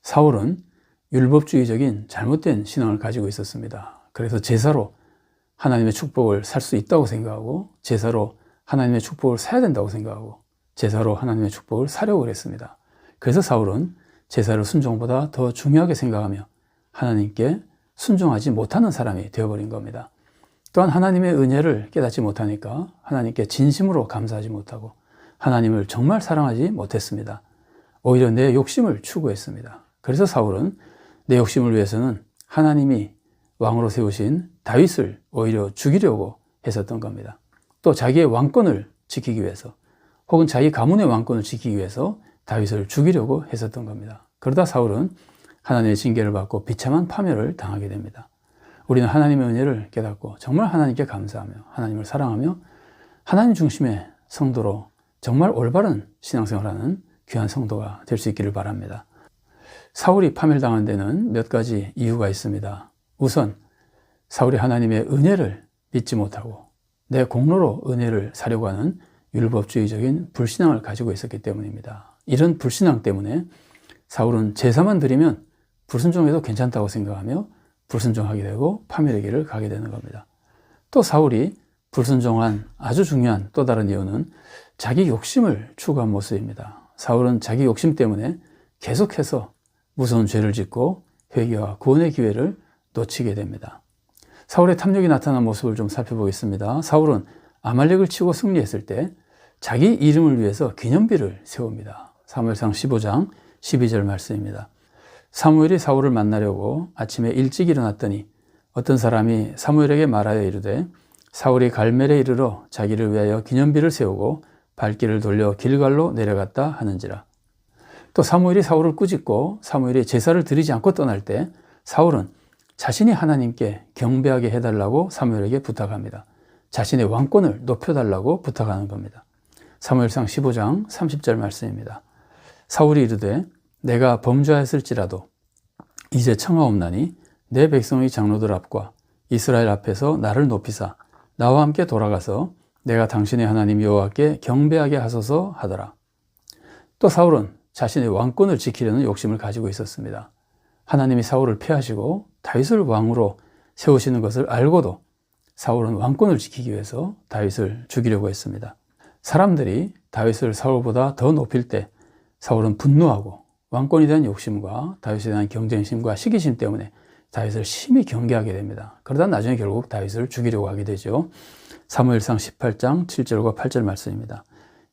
사울은 율법주의적인 잘못된 신앙을 가지고 있었습니다. 그래서 제사로 하나님의 축복을 살 수 있다고 생각하고, 제사로 하나님의 축복을 사야 된다고 생각하고, 제사로 하나님의 축복을 사려고 그랬습니다. 그래서 사울은 제사를 순종보다 더 중요하게 생각하며 하나님께 순종하지 못하는 사람이 되어버린 겁니다. 또한 하나님의 은혜를 깨닫지 못하니까 하나님께 진심으로 감사하지 못하고 하나님을 정말 사랑하지 못했습니다. 오히려 내 욕심을 추구했습니다. 그래서 사울은 내 욕심을 위해서는 하나님이 왕으로 세우신 다윗을 오히려 죽이려고 했었던 겁니다. 또 자기의 왕권을 지키기 위해서, 혹은 자기 가문의 왕권을 지키기 위해서 다윗을 죽이려고 했었던 겁니다. 그러다 사울은 하나님의 징계를 받고 비참한 파멸을 당하게 됩니다. 우리는 하나님의 은혜를 깨닫고 정말 하나님께 감사하며 하나님을 사랑하며 하나님 중심의 성도로 정말 올바른 신앙생활하는 귀한 성도가 될 수 있기를 바랍니다. 사울이 파멸당한 데는 몇 가지 이유가 있습니다. 우선 사울이 하나님의 은혜를 믿지 못하고 내 공로로 은혜를 사려고 하는 율법주의적인 불신앙을 가지고 있었기 때문입니다. 이런 불신앙 때문에 사울은 제사만 드리면 불순종해도 괜찮다고 생각하며 불순종하게 되고 파멸의 길을 가게 되는 겁니다. 또 사울이 불순종한 아주 중요한 또 다른 이유는 자기 욕심을 추구한 모습입니다. 사울은 자기 욕심 때문에 계속해서 무서운 죄를 짓고 회개와 구원의 기회를 놓치게 됩니다. 사울의 탐욕이 나타난 모습을 좀 살펴보겠습니다. 사울은 아말렉을 치고 승리했을 때 자기 이름을 위해서 기념비를 세웁니다. 사무엘상 15장 12절 말씀입니다. 사무엘이 사울을 만나려고 아침에 일찍 일어났더니 어떤 사람이 사무엘에게 말하여 이르되 사울이 갈멜에 이르러 자기를 위하여 기념비를 세우고 발길을 돌려 길갈로 내려갔다 하는지라. 또 사무엘이 사울을 꾸짖고 사무엘이 제사를 드리지 않고 떠날 때 사울은 자신이 하나님께 경배하게 해달라고 사무엘에게 부탁합니다. 자신의 왕권을 높여달라고 부탁하는 겁니다. 사무엘상 15장 30절 말씀입니다. 사울이 이르되 내가 범죄하였을지라도 이제 청하옵나니 내 백성의 장로들 앞과 이스라엘 앞에서 나를 높이사 나와 함께 돌아가서 내가 당신의 하나님 여호와께 경배하게 하소서 하더라. 또 사울은 자신의 왕권을 지키려는 욕심을 가지고 있었습니다. 하나님이 사울을 패하시고 다윗을 왕으로 세우시는 것을 알고도 사울은 왕권을 지키기 위해서 다윗을 죽이려고 했습니다. 사람들이 다윗을 사울보다 더 높일 때 사울은 분노하고 왕권에 대한 욕심과 다윗에 대한 경쟁심과 시기심 때문에 다윗을 심히 경계하게 됩니다. 그러다 나중에 결국 다윗을 죽이려고 하게 되죠. 사무엘상 18장 7절과 8절 말씀입니다.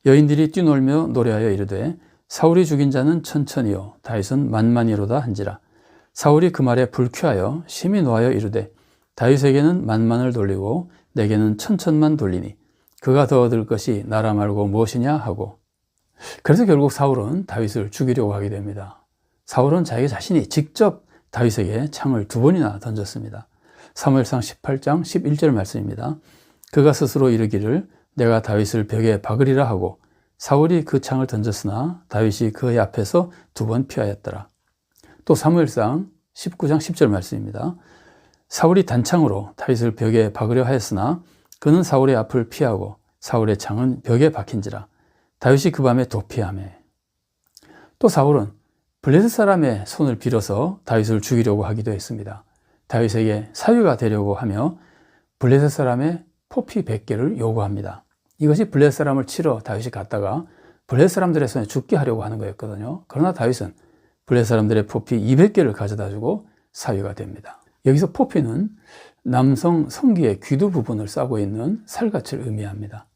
여인들이 뛰놀며 노래하여 이르되 사울이 죽인 자는 천천히요 다윗은 만만이로다 한지라. 사울이 그 말에 불쾌하여 심히 노하여 이르되 다윗에게는 만만을 돌리고 내게는 천천만 돌리니 그가 더 얻을 것이 나라 말고 무엇이냐 하고. 그래서 결국 사울은 다윗을 죽이려고 하게 됩니다. 사울은 자기 자신이 직접 다윗에게 창을 2번이나 던졌습니다. 사무엘상 18장 11절 말씀입니다. 그가 스스로 이르기를 내가 다윗을 벽에 박으리라 하고 사울이 그 창을 던졌으나 다윗이 그의 앞에서 2번 피하였더라. 또 사무엘상 19장 10절 말씀입니다. 사울이 단창으로 다윗을 벽에 박으려 하였으나 그는 사울의 앞을 피하고 사울의 창은 벽에 박힌지라. 다윗이 그 밤에 도피하매. 또 사울은 블레셋 사람의 손을 빌어서 다윗을 죽이려고 하기도 했습니다. 다윗에게 사위가 되려고 하며 블레셋 사람의 포피 100개를 요구합니다. 이것이 블레셋 사람을 치러 다윗이 갔다가 블레셋 사람들의 손에 죽게 하려고 하는 거였거든요. 그러나 다윗은 블레셋 사람들의 포피 200개를 가져다 주고 사위가 됩니다. 여기서 포피는 남성 성기의 귀두 부분을 싸고 있는 살갗을 의미합니다.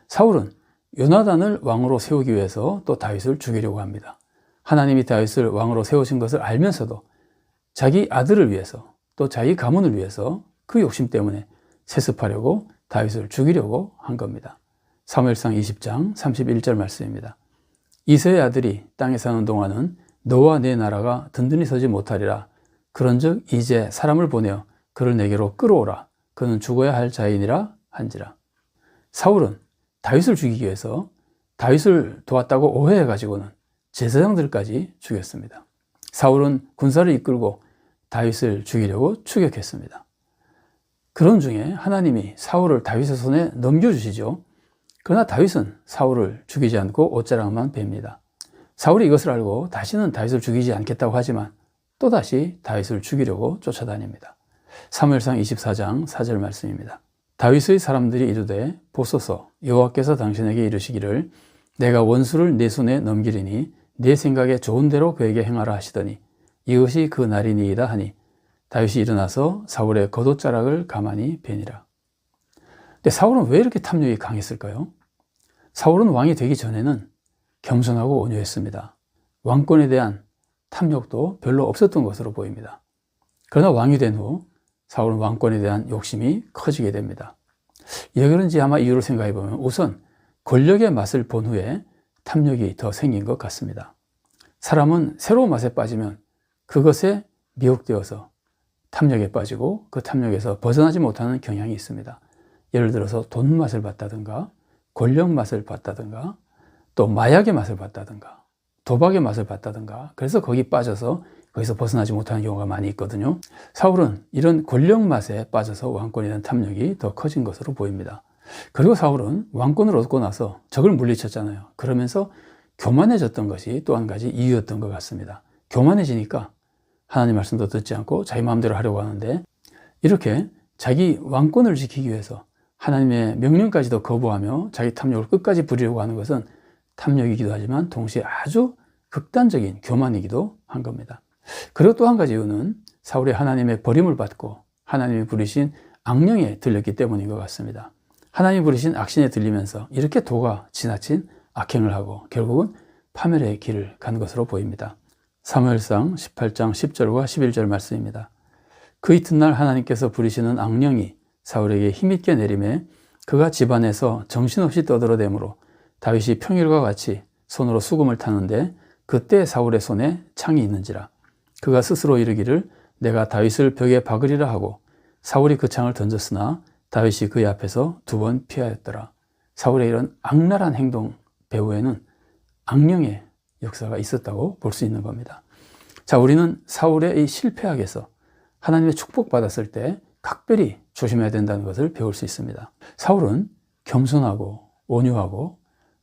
사울은 요나단을 왕으로 세우기 위해서 또 다윗을 죽이려고 합니다. 하나님이 다윗을 왕으로 세우신 것을 알면서도 자기 아들을 위해서 또 자기 가문을 위해서 그 욕심 때문에 세습하려고 다윗을 죽이려고 한 겁니다. 사무엘상 20장 31절 말씀입니다. 이새의 아들이 땅에 사는 동안은 너와 내 나라가 든든히 서지 못하리라. 그런즉 이제 사람을 보내어 그를 내게로 끌어오라. 그는 죽어야 할 자인이라 한지라. 사울은 다윗을 죽이기 위해서 다윗을 도왔다고 오해해가지고는 제사장들까지 죽였습니다. 사울은 군사를 이끌고 다윗을 죽이려고 추격했습니다. 그런 중에 하나님이 사울을 다윗의 손에 넘겨주시죠. 그러나 다윗은 사울을 죽이지 않고 옷자락만 뱁니다. 사울이 이것을 알고 다시는 다윗을 죽이지 않겠다고 하지만 또다시 다윗을 죽이려고 쫓아다닙니다. 사무엘상 24장 4절 말씀입니다. 다윗의 사람들이 이르되 보소서 여호와께서 당신에게 이르시기를 내가 원수를 내 손에 넘기리니 내 생각에 좋은 대로 그에게 행하라 하시더니 이것이 그 날이니이다 하니 다윗이 일어나서 사울의 겉옷자락을 가만히 베니라. 근데 사울은 왜 이렇게 탐욕이 강했을까요? 사울은 왕이 되기 전에는 겸손하고 온유했습니다. 왕권에 대한 탐욕도 별로 없었던 것으로 보입니다. 그러나 왕이 된 후 사울은 왕권에 대한 욕심이 커지게 됩니다. 왜 그런지 아마 이유를 생각해 보면 우선 권력의 맛을 본 후에 탐욕이 더 생긴 것 같습니다. 사람은 새로운 맛에 빠지면 그것에 미혹되어서 탐욕에 빠지고 그 탐욕에서 벗어나지 못하는 경향이 있습니다. 예를 들어서 돈 맛을 봤다든가 권력 맛을 봤다든가 또 마약의 맛을 봤다든가 도박의 맛을 봤다든가 그래서 거기 빠져서 거기서 벗어나지 못하는 경우가 많이 있거든요. 사울은 이런 권력 맛에 빠져서 왕권에 대한 탐욕이 더 커진 것으로 보입니다. 그리고 사울은 왕권을 얻고 나서 적을 물리쳤잖아요. 그러면서 교만해졌던 것이 또 한 가지 이유였던 것 같습니다. 교만해지니까 하나님 말씀도 듣지 않고 자기 마음대로 하려고 하는데 이렇게 자기 왕권을 지키기 위해서 하나님의 명령까지도 거부하며 자기 탐욕을 끝까지 부리려고 하는 것은 탐욕이기도 하지만 동시에 아주 극단적인 교만이기도 한 겁니다. 그리고 또 한 가지 이유는 사울이 하나님의 버림을 받고 하나님이 부리신 악령에 들렸기 때문인 것 같습니다. 하나님이 부리신 악신에 들리면서 이렇게 도가 지나친 악행을 하고 결국은 파멸의 길을 간 것으로 보입니다. 사무엘상 18장 10절과 11절 말씀입니다. 그 이튿날 하나님께서 부리시는 악령이 사울에게 힘있게 내림에 그가 집안에서 정신없이 떠들어대므로 다윗이 평일과 같이 손으로 수금을 타는데 그때 사울의 손에 창이 있는지라. 그가 스스로 이르기를 내가 다윗을 벽에 박으리라 하고 사울이 그 창을 던졌으나 다윗이 그의 앞에서 2번 피하였더라. 사울의 이런 악랄한 행동 배후에는 악령의 역사가 있었다고 볼 수 있는 겁니다. 자, 우리는 사울의 이 실패학에서 하나님의 축복받았을 때 각별히 조심해야 된다는 것을 배울 수 있습니다. 사울은 겸손하고 온유하고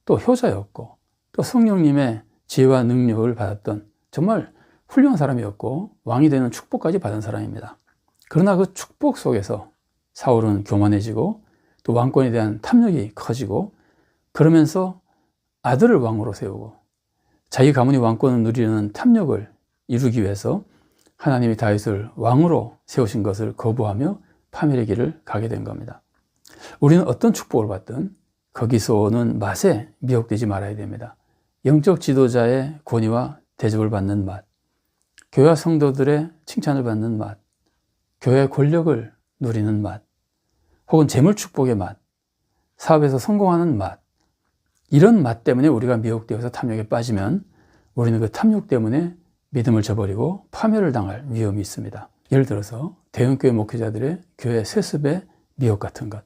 또 효자였고 또 성령님의 지혜와 능력을 받았던 정말 훌륭한 사람이었고 왕이 되는 축복까지 받은 사람입니다. 그러나 그 축복 속에서 사울은 교만해지고 또 왕권에 대한 탐욕이 커지고 그러면서 아들을 왕으로 세우고 자기 가문이 왕권을 누리는 탐욕을 이루기 위해서 하나님이 다윗을 왕으로 세우신 것을 거부하며 파멸의 길을 가게 된 겁니다. 우리는 어떤 축복을 받든 거기서 오는 맛에 미혹되지 말아야 됩니다. 영적 지도자의 권위와 대접을 받는 맛, 교회 성도들의 칭찬을 받는 맛, 교회의 권력을 누리는 맛, 혹은 재물 축복의 맛, 사업에서 성공하는 맛, 이런 맛 때문에 우리가 미혹되어서 탐욕에 빠지면 우리는 그 탐욕 때문에 믿음을 저버리고 파멸을 당할 위험이 있습니다. 예를 들어서 대형교회 목회자들의 교회 세습의 미혹 같은 것,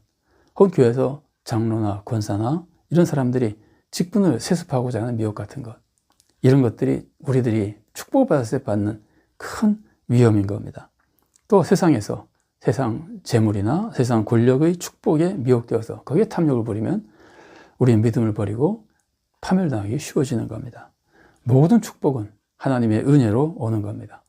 혹은 교회에서 장로나 권사나 이런 사람들이 직분을 세습하고자 하는 미혹 같은 것, 이런 것들이 우리들이 축복을 받았을 때 받는 큰 위험인 겁니다. 또 세상에서 세상 재물이나 세상 권력의 축복에 미혹되어서 거기에 탐욕을 부리면 우리는 믿음을 버리고 파멸당하기 쉬워지는 겁니다. 모든 축복은 하나님의 은혜로 오는 겁니다.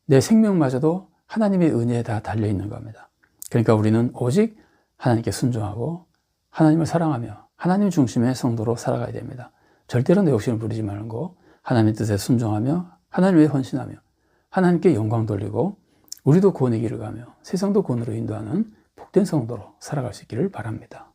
내 생명마저도 하나님의 은혜에 다 달려있는 겁니다. 그러니까 우리는 오직 하나님께 순종하고 하나님을 사랑하며 하나님 중심의 성도로 살아가야 됩니다. 절대로 내 욕심을 부리지 말고 하나님의 뜻에 순종하며 하나님을 위해 헌신하며 하나님께 영광 돌리고 우리도 구원의 길을 가며 세상도 구원으로 인도하는 복된 성도로 살아갈 수 있기를 바랍니다.